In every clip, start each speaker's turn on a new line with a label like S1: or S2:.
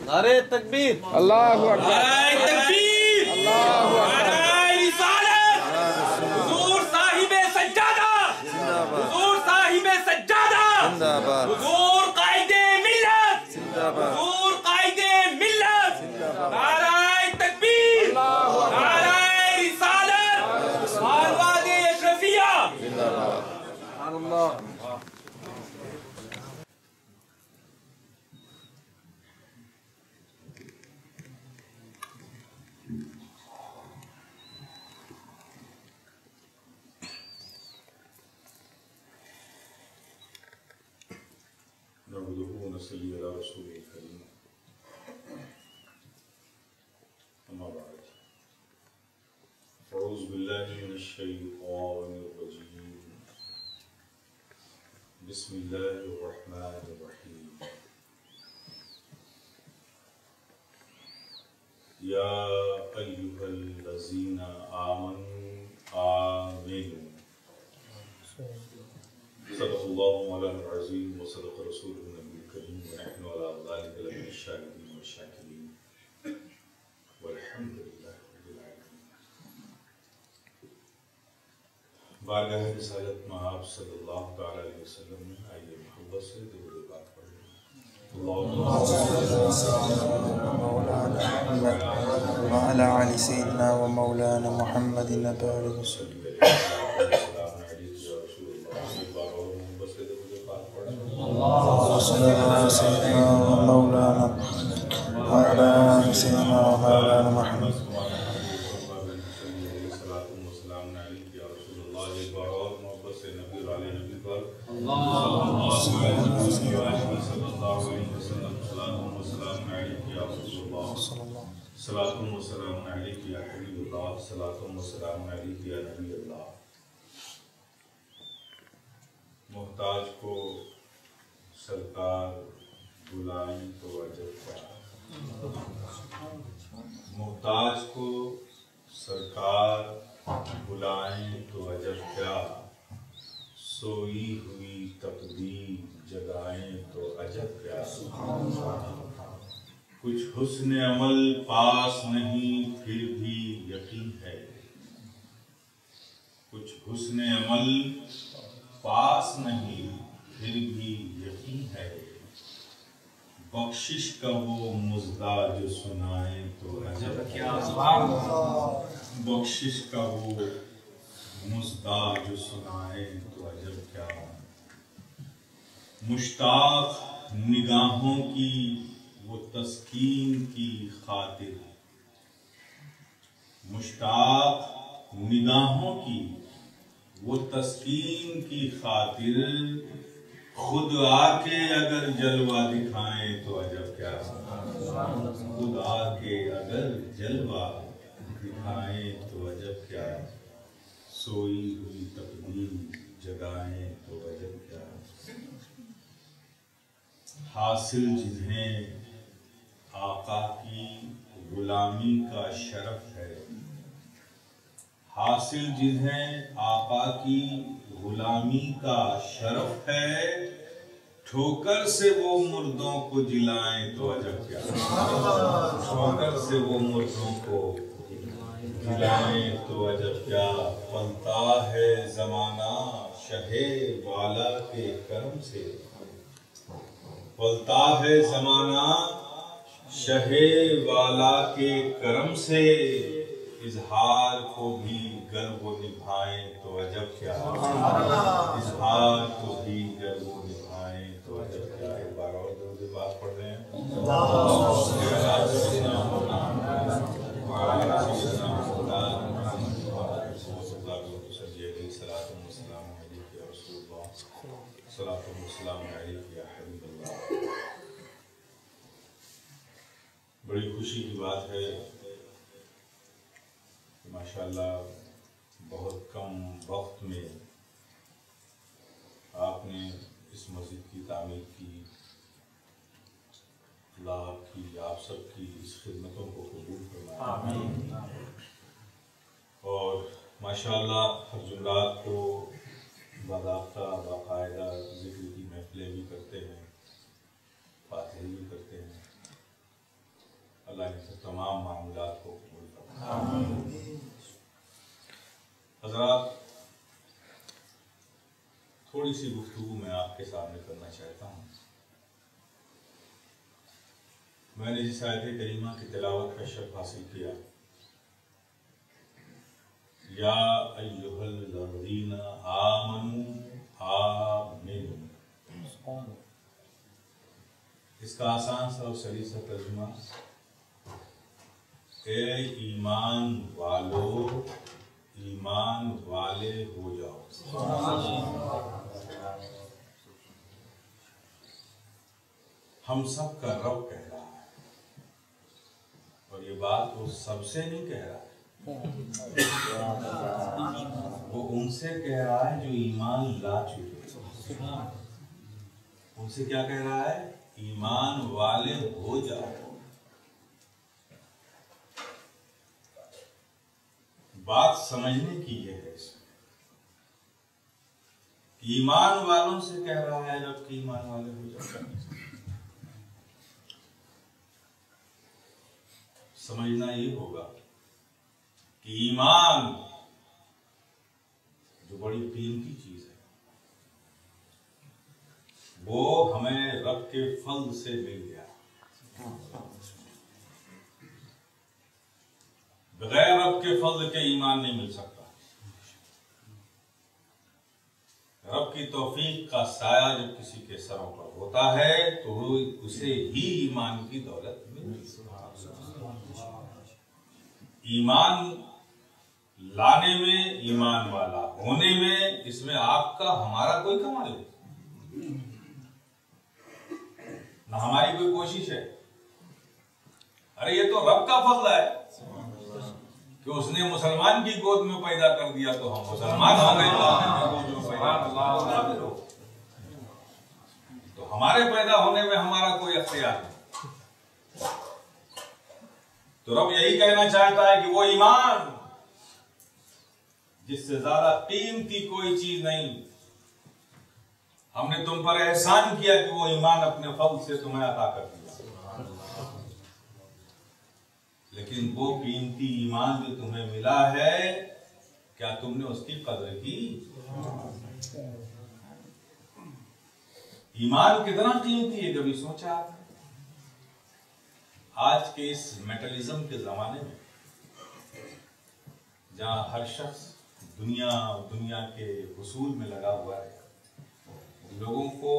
S1: नारे तकबीर,
S2: अल्लाहु अकबर,
S3: नारे तकबीर,
S2: अल्लाहु अकबर,
S3: नारे रिसालत, हुजूर साहिबे सज्जादा, हुजूर साहिबे सज्जादा, हुजूर कायदे मिल्लत, हुजूर कायदे मिल्लत, नारे तकबीर, नारे रिसालत, आवाज़े अशरफिया।
S2: अल्लाह।
S4: बिस्मिल्लाहिर्रहमानिर्रहीम। या अय्युहल्लज़ीना आमिनू सदक़ल्लाहु मौलाना अज़ीम व सदक़ रसूलुहुन नबीयुल करीम व नहनु अला ज़ालिका लमिनश शाहिदीन व शाकिरीन वल्हम्दुलिल्लाहि रब्बिल आलमीन। बारगाह रिसालत में आप सल्लल्लाहु तआला अलैहि वसल्लम ने आइए मोहब्बत से दुरूद पाक पढ़ें।
S5: वअला आलि सय्यिदिना व मौलाना मुहम्मदिन बारिक वसल्लम।
S4: मोहताज को सरकार बुलाएं तो अजब क्या, मोहताज को सरकार बुलाएं तो अजब क्या, सोई हुई तकदीर जगाएं तो अजब क्या। कुछ हुस्न अमल पास नहीं फिर भी यकीन है, कुछ हुस्न अमल पास नहीं फिर भी यकीन है। बख्शिश का वो मुज़दा जो सुनाए तो अजब क्या, बख्शिश का वो मुज़दा जो सुनाए तो अजब क्या। मुश्ताक निगाहों की वो तस्कीन की खातिर, मुश्ताक निगाहों की वो तस्कीन की खातिर, खुद आके अगर जलवा दिखाएं तो अजब क्या, खुद आके अगर जलवा दिखाएं तो अजब क्या। सोई हुई तकदीर जगाएं तो अजब क्या। हासिल जिन्हें आका की गुलामी का शरफ है, हासिल जिन्हें आका की गुलामी का शरफ है, ठोकर से वो मुर्दों को जिलाएं तो अजब क्या, ठोकर से वो मुर्दों को जिलाएं तो अजब क्या। पलता है ज़माना शहे वाला के करम से, पलता है ज़माना शहे वाला के करम से, इजहार को भी गर वो निभाएं तो अजब क्या, इजहार को भी गर वो निभाएं तो अजब क्या। एक बार और दो बात पढ़ रहे हैं। बड़ी खुशी की बात है माशाअल्लाह बहुत कम वक्त में आपने इस मस्जिद की तामीर की, अल्लाह आपकी आप सबकी इस खिदमतों को कबूल फरमाए। और माशाअल्लाह हर जुमरात को बाकायदा बाकायदा जिक्र की महफिलें भी करते हैं, फातिहा भी करते हैं। अल्लाह इन सब तमाम मामलात को कबूल फरमाए। हज़रात, थोड़ी सी गुफ्तगू मैं आपके सामने करना चाहता हूँ। मैंने जिस आयत करीमा की तिलावत का शर्फ हासिल किया, या अय्युहल्लज़ीना आमनू आमिनू, इसका आसान सा और सही सा तर्जुमा, ए ईमान वालो ईमान वाले हो जाओ। हम सब का रब कह रहा है, और ये बात वो सबसे नहीं कह रहा है, वो उनसे कह रहा है जो ईमान ला चुके। उनसे क्या कह रहा है? ईमान वाले हो जाओ। बात समझने की ये है, ईमान वालों से कह रहा है रब की ईमान वाले हो जाओ। समझना ये होगा कि ईमान जो बड़ी कीमती चीज है, वो हमें रब के फल से मिल गया। बगैर रब के फल के ईमान नहीं मिल सकता। रब की तौफीक का साया जब किसी के सरों पर होता है तो उसे ही ईमान की दौलत मिलती है। ईमान लाने में, ईमान वाला होने में, इसमें आपका हमारा कोई कमाल नहीं, ना हमारी कोई कोशिश है। अरे ये तो रब का फजल है कि उसने मुसलमान की गोद में पैदा कर दिया तो हम मुसलमान हो गए। तो हमारे पैदा होने में हमारा कोई अख्तियार नहीं। तो रब यही कहना चाहता है कि वो ईमान जिससे ज्यादा कीमती कोई चीज नहीं, हमने तुम पर एहसान किया कि वो ईमान अपने फल से तुम्हें अता कर दिया। लेकिन वो कीमती ईमान जो तुम्हें मिला है, क्या तुमने उसकी कदर की? ईमान कितना कीमती है, कभी सोचा? आज के इस मेटलिज्म के जमाने में जहां हर शख्स दुनिया के हुसूल में लगा हुआ है, लोगों को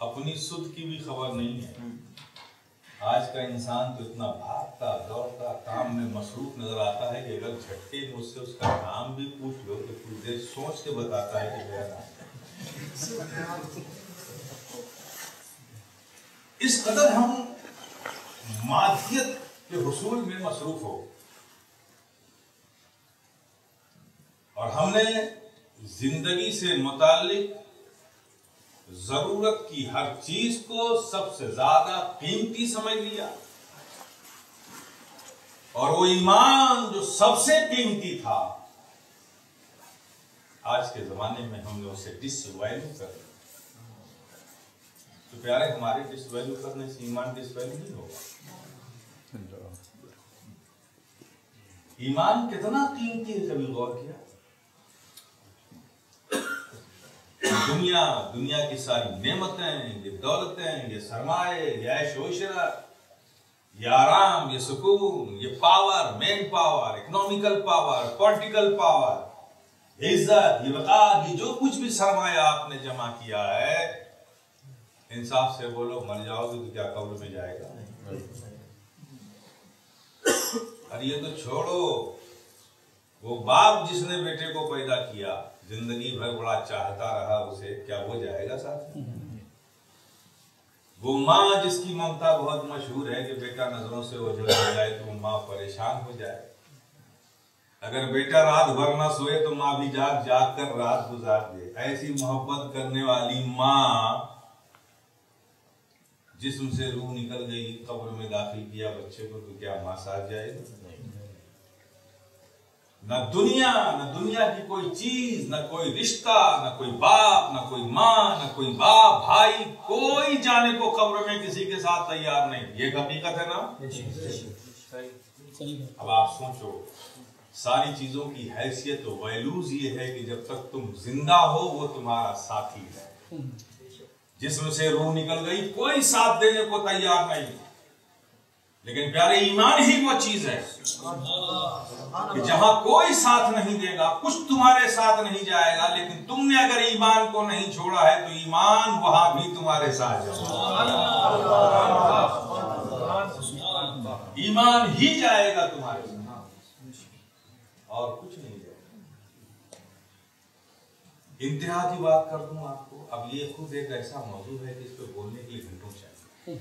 S4: अपनी सुध की भी खबर नहीं है। आज का इंसान तो इतना भागता दौड़ता काम में मसरूफ नजर आता है कि अगर झटके में उससे उसका नाम भी पूछ लो तो कुछ देर सोच के बताता है कि मेरा नाम। इस कदर हम मादियत के हुसूल में मसरूफ हो, और हमने जिंदगी से मुताल्लिक जरूरत की हर चीज को सबसे ज्यादा कीमती समझ लिया, और वो ईमान जो सबसे कीमती था, आज के जमाने में हमने उसे डिसवैल्यू कर दिया। तो प्यारे, हमारे डिसवैल्यू करने से ईमान डिसवैल्यू नहीं होगा। ईमान कितना कीमती है, कभी गौर किया? दुनिया की सारी नेमतें, ये दौलतें, ये सरमाए, ये ऐशो इशरत, ये आराम, ये सुकून, ये power, man power, economical power, political power, इज्जत, ये वक़ार, ये जो कुछ भी सरमाया आपने जमा किया है, इंसाफ से बोलो, मर जाओगे तो क्या कब्र में जाएगा? अरे ये तो छोड़ो, वो बाप जिसने बेटे को पैदा किया, जिंदगी भर बड़ा चाहता रहा उसे, क्या वो जाएगा साथ? वो माँ जिसकी ममता बहुत मशहूर है कि बेटा नजरों से ओझल हो जाए तो माँ परेशान हो जाए। अगर बेटा रात भर ना सोए तो माँ भी जाग जाग कर रात गुजार दे। ऐसी मोहब्बत करने वाली माँ जिस्म से रूह निकल गई, कब्र में दाखिल किया बच्चे को, तो क्या माँ साथ जाएगी? न दुनिया की कोई चीज, न कोई रिश्ता, न कोई बाप, न कोई माँ, न कोई बाप भाई, कोई जाने को कब्र में किसी के साथ तैयार नहीं। ये हकीकत है ना। अब आप सोचो, सारी चीजों की हैसियत तो वैल्यूज ये है कि जब तक तुम जिंदा हो वो तुम्हारा साथी है। जिस्म से रूह निकल गई, कोई साथ देने को तैयार नहीं। लेकिन प्यारे, ईमान ही वो चीज है कि जहां कोई साथ नहीं देगा, कुछ तुम्हारे साथ नहीं जाएगा, लेकिन तुमने अगर ईमान को नहीं छोड़ा है तो ईमान वहां भी तुम्हारे साथ जाएगा। ईमान ही जाएगा तुम्हारे साथ और कुछ नहीं जाएगा। इंतहा की बात कर दूं आपको, अब ये खुद एक ऐसा मौजूद है कि इस पे बोलने के लिए घंटों चाहिए।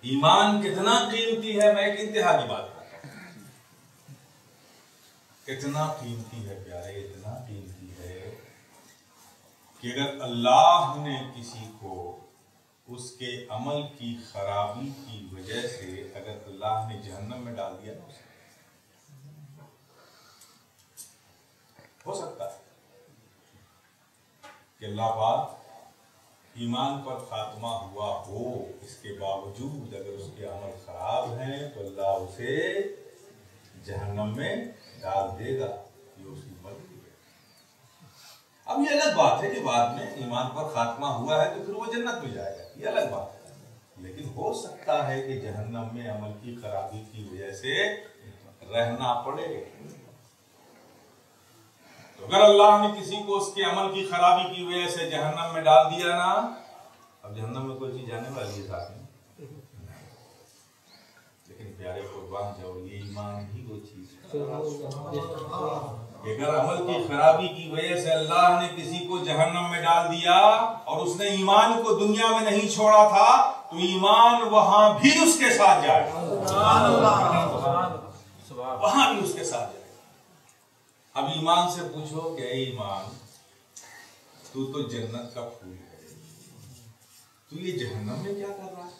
S4: ईमान कितना कीमती है, मैं एक इंतहा की बात करता हूं। कितना कीमती है प्यारे, इतना कीमती है कि अगर अल्लाह ने किसी को उसके अमल की खराबी की वजह से अगर अल्लाह ने जहन्नम में डाल दिया, हो सकता है कि अल्लाह पाक ईमान पर खात्मा हुआ हो, इसके बावजूद अगर उसके अमल खराब हैं तो अल्लाह उसे जहन्नम में डाल देगा। ये उसकी मर्जी है। अब ये अलग बात है कि बाद में ईमान पर खात्मा हुआ है तो फिर वो जन्नत में जाएगा, ये अलग बात है। लेकिन हो सकता है कि जहन्नम में अमल की खराबी की वजह से रहना पड़े। तो अगर अल्लाह ने किसी को उसके अमल की खराबी की वजह से जहन्नम में डाल दिया ना, अब जहन्नम में कोई चीज जाने वाली है साथ में, लेकिन प्यारे कुर्बान जाओ, ये ईमान ही वो चीज है। अगर अमल की खराबी की वजह से अल्लाह ने किसी को जहन्नम में डाल दिया और उसने ईमान को दुनिया में नहीं छोड़ा था, तो ईमान वहां भी उसके साथ जाएगा, वहां भी उसके साथ जाएगा। अब ईमान से पूछो कि ईमान, तू तो जन्नत का फूल है, तू ये जहन्नम में क्या कर रहा है?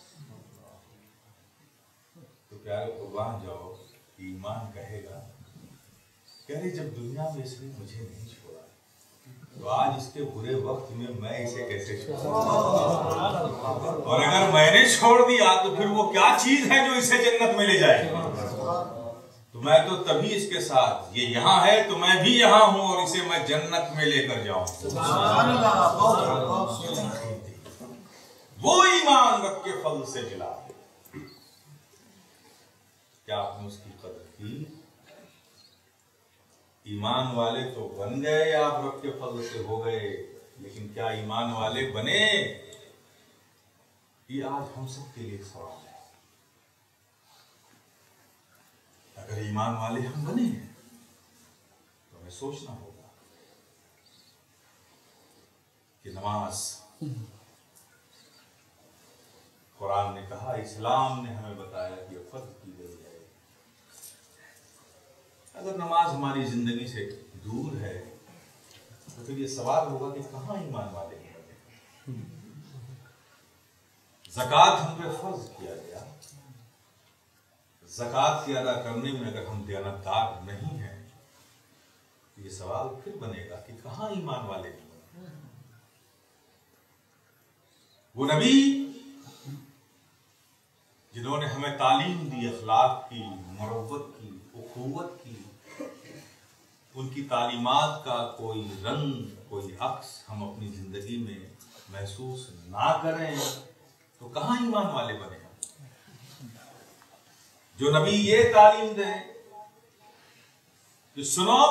S4: तो प्यारे कुर्बान जाओ, ईमान कहेगा, कह रहे जब दुनिया में इसने मुझे नहीं छोड़ा तो आज इसके बुरे वक्त में मैं इसे कैसे छोड़ूं? और अगर मैंने छोड़ दिया तो फिर वो क्या चीज है जो इसे जन्नत में ले जाएगी? तो मैं तो तभी इसके साथ, ये यहाँ है तो मैं भी यहाँ हूं और इसे मैं जन्नत में लेकर जाऊं। वो ईमान रब के फल से मिला। क्या आपने उसकी कदर की? ईमान वाले तो बन गए, आप रब के फल से हो गए, लेकिन क्या ईमान वाले बने? ये आज हम सब के लिए सवाल है। अगर ईमान वाले हम बने तो हमें सोचना होगा कि नमाज, कुरान ने कहा, इस्लाम ने हमें बताया कि ये फर्ज की गई है। अगर नमाज हमारी जिंदगी से दूर है तो फिर ये सवाल होगा कि कहाँ ईमान वाले हैं? ज़कात हम पे फर्ज किया गया, ज़कात के अदा करने में अगर हम दयानतदार नहीं हैं तो ये सवाल फिर बनेगा कि कहाँ ईमान वाले हैं? वो नबी जिन्होंने हमें तालीम दी अखलाक की, मुरव्वत की, उखुवत की, उनकी तालीमात का कोई रंग, कोई अक्स हम अपनी जिंदगी में महसूस ना करें तो कहाँ ईमान वाले बने? जो नबी ये तालीम दे कि सुनो,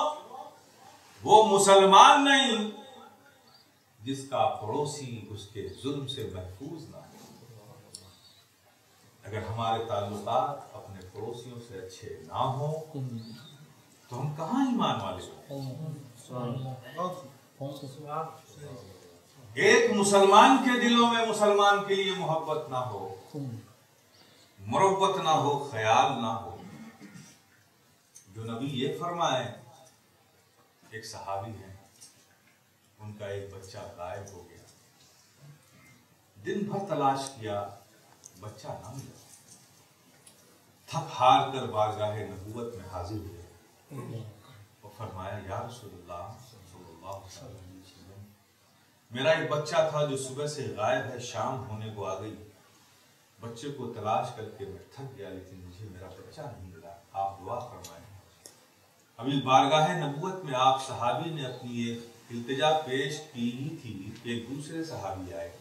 S4: वो मुसलमान नहीं जिसका पड़ोसी उसके जुल्म से महफूज ना हो। अगर हमारे ताल्लुकात अपने पड़ोसियों से अच्छे ना हो तो हम कहाँ ईमान वाले हैं? एक मुसलमान के दिलों में मुसलमान के लिए मोहब्बत ना हो, मुरब्बत ना हो, ख्याल ना हो। जो नबी ये फरमाए, एक सहाबी है, उनका एक बच्चा गायब हो गया, दिन भर तलाश किया, बच्चा ना मिला, थक हार कर बारगाहे नबूवत में हाजिर हुए। और फरमाया या रसूलल्लाह सल्लल्लाहु अलैहि वसल्लम, मेरा एक बच्चा था जो सुबह से गायब है, शाम होने को आ गई, बच्चे को तलाश करके मैं थक गया, लेकिन मुझे मेरा बच्चा नहीं मिला, आप दुआ फरमाएं। अभी बारगाह नबुव्वत में आप सहाबी ने अपनी एक इल्तिजा पेश की थी, एक दूसरे सहाबी आए,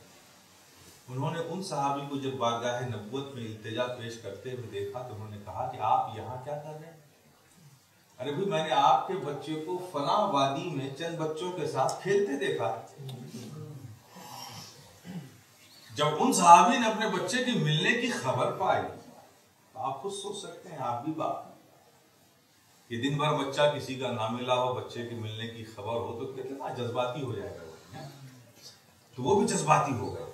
S4: उन्होंने उन सहाबी को जब बारगाह नबुव्वत में इल्तिजा पेश करते हुए देखा तो उन्होंने कहा कि आप यहाँ क्या कर रहे हैं? अरे भाई, मैंने आपके बच्चे को फला वादी में चंद बच्चों के साथ खेलते देखा। जब उन सहाबी ने अपने बच्चे की मिलने की खबर पाई तो आप खुद सोच सकते हैं, आप भी बाप, ये दिन भर बच्चा किसी का ना मिला हो, बच्चे की मिलने की खबर हो तो कितना जज्बाती हो जाएगा। तो वो भी जज्बाती हो गए,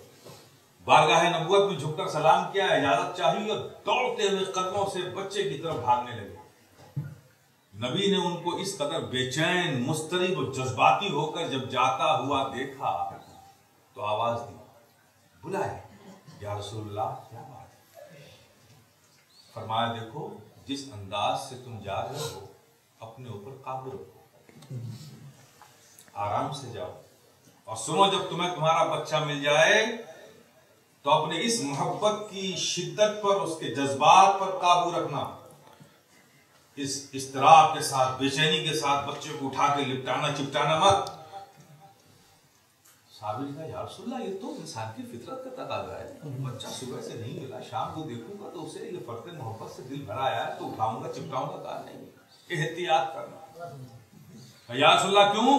S4: बारगाह नबुव्वत में झुककर सलाम किया, इजाजत चाहिए, और दौड़ते हुए कदमों से बच्चे की तरफ भागने लगे। नबी ने उनको इस कदर बेचैन, मुस्तरिब और जज्बाती होकर जब जाता हुआ देखा तो आवाज दी, बुलाए, या रसूलल्लाह क्या बात है? फरमाया, देखो जिस अंदाज से तुम जा रहे हो अपने ऊपर काबू रखो, आराम से जाओ, और सुनो, जब तुम्हें तुम्हारा बच्चा मिल जाए तो अपने इस मोहब्बत की शिद्दत पर, उसके जज्बात पर काबू रखना, इस इस्तराब के साथ, बेचैनी के साथ बच्चे को उठा के लिपटाना चिपटाना मत। साबिर का, या रसूलल्लाह, ये तो इंसान की फितरत का तकाज़ा है, बच्चा सुबह से नहीं मिला, शाम को देखूंगा तो उसे ये फर्क मोहब्बत से दिल भरा आया तो उठाऊंगा चिपटाऊंगा, कहा नहीं, एहतियात करना। या रसूलल्लाह क्यों?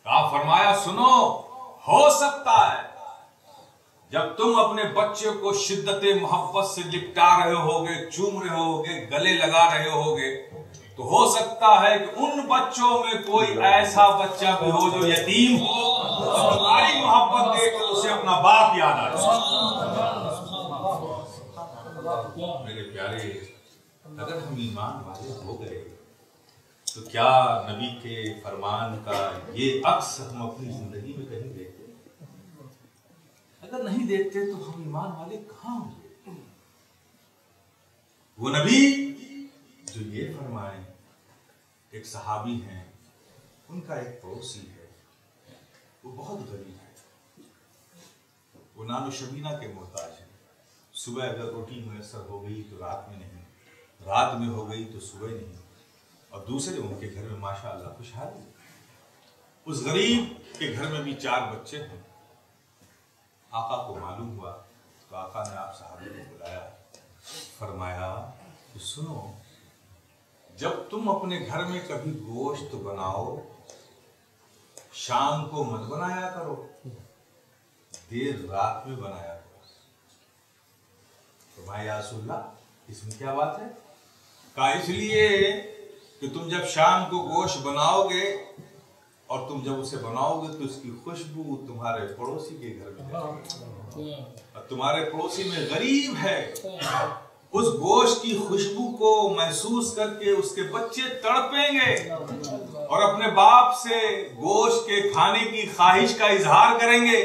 S4: आप फरमाया, सुनो, हो सकता है जब तुम अपने बच्चे को शिद्दत मोहब्बत से लिपटा रहे होगे, चूम रहे होगे, गले लगा रहे होगे, तो हो सकता है कि उन बच्चों में कोई ऐसा बच्चा भी हो जो यतीम हो, तुम्हारी मोहब्बत देख कर उसे अपना बाप याद आ जाए। मेरे प्यारे, अगर हम ईमान वाले हो गए तो क्या नबी के फरमान का ये अक्स हम अपनी जिंदगी में कहीं देखते? अगर नहीं देखते तो हम ईमान वाले कहां होंगे? वो नबी जो ये फरमाए, एक सहाबी हैं, उनका एक पड़ोसी है, वो बहुत गरीब है, वो नानो शबीना के मोहताज है। सुबह अगर रोटी मैसर हो गई तो रात में नहीं, रात में हो गई तो सुबह नहीं, और दूसरे उनके घर में माशाअल्लाह खुशहाली। उस गरीब के घर में भी 4 बच्चे हैं। आका को मालूम हुआ तो आका ने आप सहाबी को बुलाया, फरमाया कि सुनो, जब तुम अपने घर में कभी गोश्त बनाओ, शाम को मत बनाया करो, देर रात में बनाया करो। फरमाया, या रसूलल्लाह, इसमें क्या बात है? कहा, इसलिए कि तुम जब शाम को गोश्त बनाओगे और तुम जब उसे बनाओगे तो उसकी खुशबू तुम्हारे पड़ोसी के घर में जाएगी, और तुम्हारे पड़ोसी में गरीब है, उस गोश्त की खुशबू को महसूस करके उसके बच्चे तड़पेंगे और अपने बाप से गोश्त के खाने की ख्वाहिश का इजहार करेंगे।